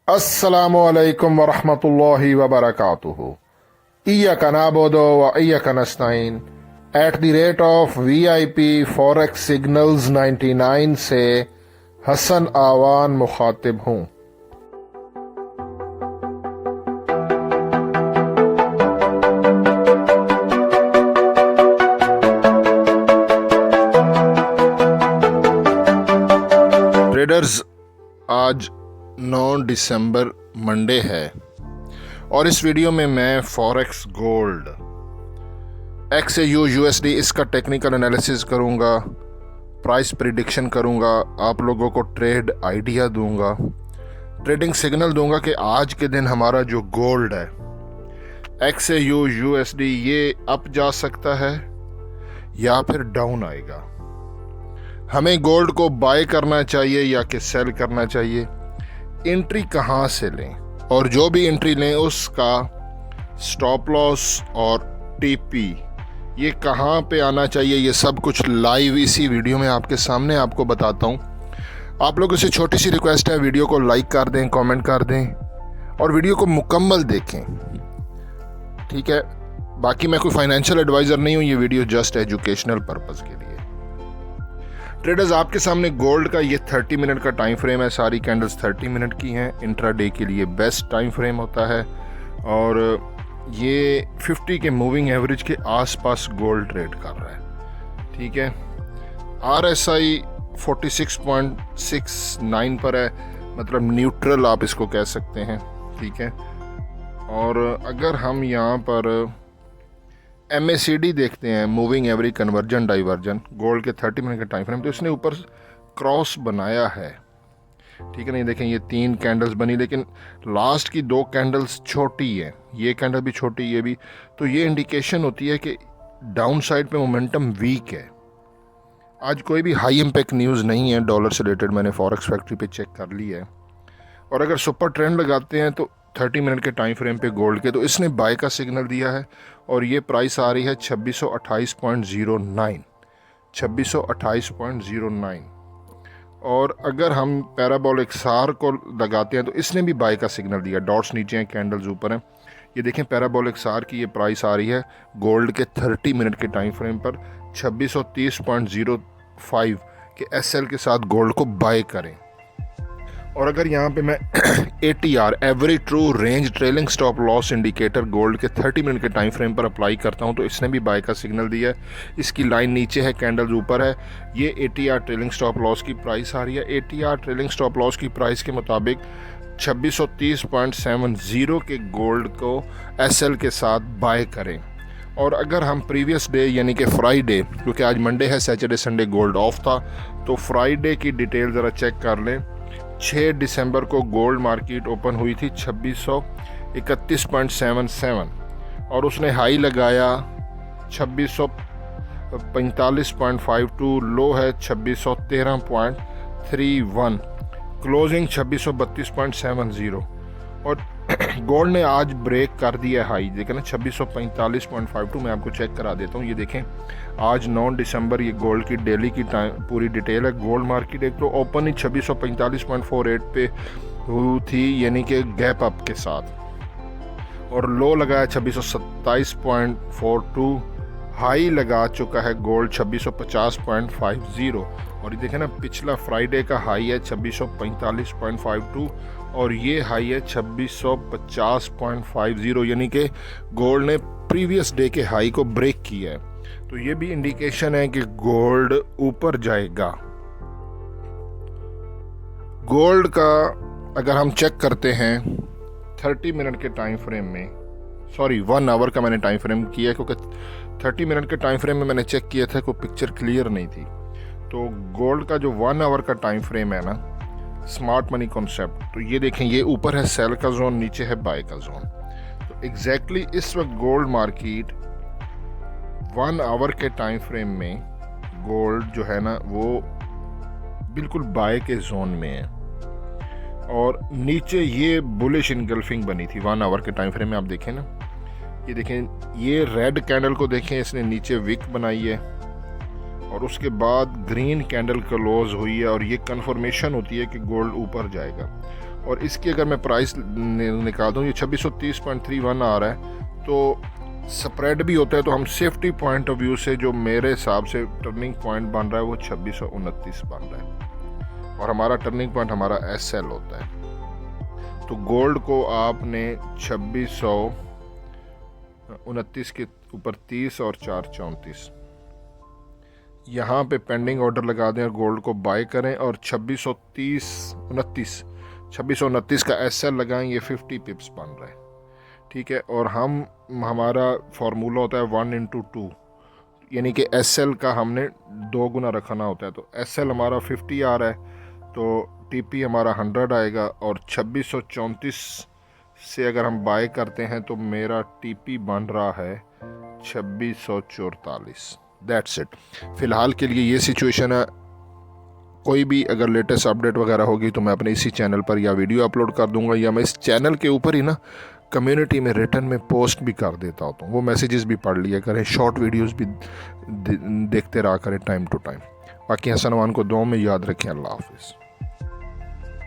अस्सलामु अलैकुम वरहमतुल्लाहि वबरकातुहू। इय्याका नअबुदु व इय्याका नस्तईन @ VIP फॉरेक्स सिग्नल्स 99 से हसन आवान मुखातिब हूँ। ट्रेडर्स, आज 9 दिसंबर मंडे है और इस वीडियो में मैं फॉरेक्स गोल्ड XAU USD इसका टेक्निकल एनालिसिस करूंगा, प्राइस प्रिडिक्शन करूंगा, आप लोगों को ट्रेड आइडिया दूंगा, ट्रेडिंग सिग्नल दूंगा कि आज के दिन हमारा जो गोल्ड है XAU USD ये अप जा सकता है या फिर डाउन आएगा। हमें गोल्ड को बाय करना चाहिए या कि सेल करना चाहिए, एंट्री कहाँ से लें और जो भी एंट्री लें उसका स्टॉप लॉस और टीपी ये कहाँ पे आना चाहिए, ये सब कुछ लाइव इसी वीडियो में आपके सामने आपको बताता हूँ। आप लोगों से छोटी सी रिक्वेस्ट है, वीडियो को लाइक कर दें, कमेंट कर दें और वीडियो को मुकम्मल देखें, ठीक है। बाकी मैं कोई फाइनेंशियल एडवाइज़र नहीं हूँ, ये वीडियो जस्ट एजुकेशनल पर्पज़ के लिए। ट्रेडर्स, आपके सामने गोल्ड का ये 30 मिनट का टाइम फ्रेम है, सारी कैंडल्स 30 मिनट की हैं। इंट्राडे के लिए बेस्ट टाइम फ्रेम होता है और ये 50 के मूविंग एवरेज के आसपास गोल्ड ट्रेड कर रहा है, ठीक है। RSI 46.69 पर है, मतलब न्यूट्रल आप इसको कह सकते हैं, ठीक है। और अगर हम यहाँ पर MACD देखते हैं, moving average conversion diversion, gold के 30 मिनट का टाइम फ्रेम, तो इसने ऊपर क्रॉस बनाया है, ठीक है। नहीं देखें, ये 3 कैंडल्स बनी लेकिन लास्ट की 2 कैंडल्स छोटी है, ये कैंडल भी छोटी, ये भी, तो ये इंडिकेशन होती है कि डाउन साइड पे मोमेंटम वीक है। आज कोई भी हाई इम्पैक्ट न्यूज़ नहीं है डॉलर से रिलेटेड, मैंने फॉरेक्स फैक्ट्री पे चेक कर ली है। और अगर सुपर ट्रेंड लगाते हैं तो 30 मिनट के टाइम फ्रेम पे गोल्ड के, तो इसने बाय का सिग्नल दिया है और ये प्राइस आ रही है 2628.09, 2628.09। और अगर हम पैराबोलिक सार को लगाते हैं तो इसने भी बाय का सिग्नल दिया, डॉट्स नीचे हैं, कैंडल्स ऊपर हैं। ये देखें, पैराबोलिक सार की ये प्राइस आ रही है गोल्ड के 30 मिनट के टाइम फ्रेम पर 2630.05 के SL के साथ गोल्ड को बाय करें। और अगर यहाँ पे मैं ATR average true range trailing stop loss indicator gold के 30 मिनट के टाइम फ्रेम पर अप्लाई करता हूँ तो इसने भी बाय का सिग्नल दिया है। इसकी लाइन नीचे है, कैंडल्स ऊपर है। ये ATR ट्रेलिंग स्टॉप लॉस की प्राइस आ रही है। ATR ट्रेलिंग स्टॉप लॉस की प्राइस के मुताबिक 2630.70 के गोल्ड को SL के साथ बाय करें। और अगर हम प्रीवियस डे यानी कि फ्राइडे, क्योंकि आज मंडे है, सैटरडे संडे गोल्ड ऑफ था, तो फ्राइडे की डिटेल ज़रा चेक कर लें। 6 दिसंबर को गोल्ड मार्केट ओपन हुई थी 2631.77 और उसने हाई लगाया 2645.52, लो है 2613.31, क्लोजिंग 2632.70। और गोल्ड ने आज ब्रेक कर दिया हाई, देखें ना 2645.52। मैं आपको चेक करा देता हूँ, ये देखें आज 9 दिसंबर, ये गोल्ड की डेली की टाइम पूरी डिटेल है। गोल्ड मार्केट एक तो ओपन ही 2645.48 पे हुई थी, यानी कि गैप अप के साथ, और लो लगाया 2627.42, हाई लगा चुका है गोल्ड 2650.50। और ये देखें ना, पिछला फ्राइडे का हाई है 2645.52 और ये हाई है 2650.50, यानी कि गोल्ड ने प्रीवियस डे के हाई को ब्रेक किया है। तो ये भी इंडिकेशन है कि गोल्ड ऊपर जाएगा। गोल्ड का अगर हम चेक करते हैं 30 मिनट के टाइम फ्रेम में, सॉरी 1 आवर का मैंने टाइम फ्रेम किया क्योंकि 30 मिनट के टाइम फ्रेम में मैंने चेक किया था, कोई पिक्चर क्लियर नहीं थी। तो गोल्ड का जो 1 आवर का टाइम फ्रेम है ना, स्मार्ट मनी कॉन्सेप्ट, तो ये देखें, ये ऊपर है सेल का जोन, नीचे है बाय का जोन। तो एग्जैक्टली इस वक्त गोल्ड मार्केट 1 आवर के टाइम फ्रेम में गोल्ड जो है ना वो बिल्कुल बाय के जोन में है और नीचे ये बुलिश इनगल्फिंग बनी थी 1 आवर के टाइम फ्रेम में। आप देखें ना, ये देखें, ये रेड कैंडल को देखें, इसने नीचे विक बनाई है और उसके बाद ग्रीन कैंडल क्लोज हुई है और ये कंफर्मेशन होती है कि गोल्ड ऊपर जाएगा। और इसकी अगर मैं प्राइस निकाल दूँ, ये 2630.31 आ रहा है, तो स्प्रेड भी होता है, तो हम सेफ्टी पॉइंट ऑफ व्यू से जो मेरे हिसाब से टर्निंग पॉइंट बन रहा है वो 2629 बन रहा है, और हमारा टर्निंग पॉइंट हमारा SL होता है। तो गोल्ड को आपने 2629 के ऊपर 30 और 4 34 यहाँ पे पेंडिंग ऑर्डर लगा दें और गोल्ड को बाय करें, और 2629 का SL लगाएं, ये 50 पिप्स बन रहा है, ठीक है। और हमारा फार्मूला होता है 1/2, यानी कि SL का हमने 2 गुना रखना होता है। तो SL हमारा 50 आ रहा है, तो TP हमारा 100 आएगा, और 2634 से अगर हम बाय करते हैं तो मेरा TP बन रहा है 2644। That's it. फ़िलहाल के लिए ये सिचुएशन है। कोई भी अगर लेटेस्ट अपडेट वगैरह होगी तो मैं अपने इसी चैनल पर या वीडियो अपलोड कर दूंगा, या मैं इस चैनल के ऊपर ही ना कम्युनिटी में रिटर्न में पोस्ट भी कर देता होता हूँ। वो मैसेजेस भी पढ़ लिया करें, शॉर्ट वीडियोस भी देखते रहा करें टाइम टू टाइम। बाकी हसन अमान को दुआ में याद रखें। अल्लाह हाफिज़।